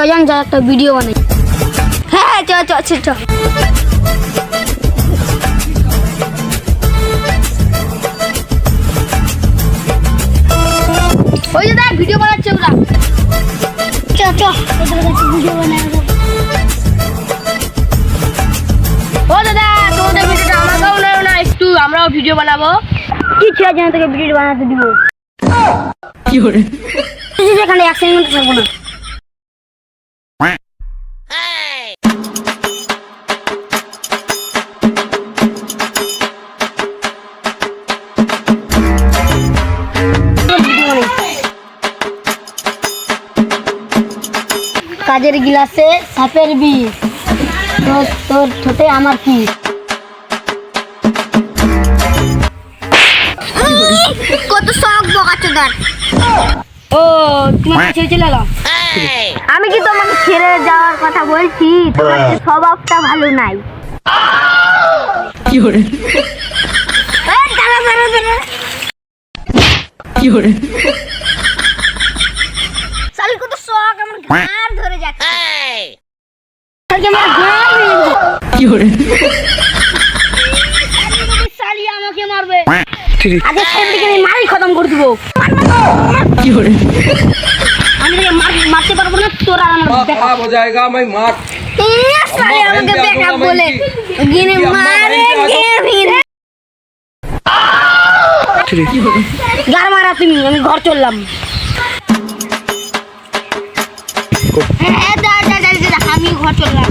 চল যা একটা ভিডিও বানাই। হ্যাঁ চ চ চ চ। ওই যে দেখ ভিডিও বানাচ্ছে ওরা। চ চ ওদের কাছে ভিডিও বানাই। ও দাদা তোমাদের ভিডিওটা আমাকেও নাও না একটু, আমরাও ভিডিও বানাবো। কি ছিল যেন তোকে ভিডিও বানাতে দিব? কি করে এখানে 1 সেকেন্ড থাকবো না। কাজের গিলাসে সাপের বিষ, তোর ঠোঁটে আমার কি? কত শখ বকাচোদার। ও তোমাকে ছেড়ে চলে এলাম। আমি কি তোমাকে ছেড়ে যাওয়ার কথা বলছি? তোমার স্বভাবটা ভালো নাই। কি করে কি করে শালি কত শখ, আমার ঘাড় ধরে যাচ্ছে। কি করে শালি আমাকে মারবে। আগে শালিকে আমি মারি খতম করে দিব। কি করে আমি তোকে মারতে পারবো না, তোরা আমার দেখা हो जाएगा मैं मार শালি আমাকে দেখা বলে গিনে মারে গেভিরে। গার মারা তুমি, আমি ঘর চললাম। হ্যাঁ আমি ঘর চললাম।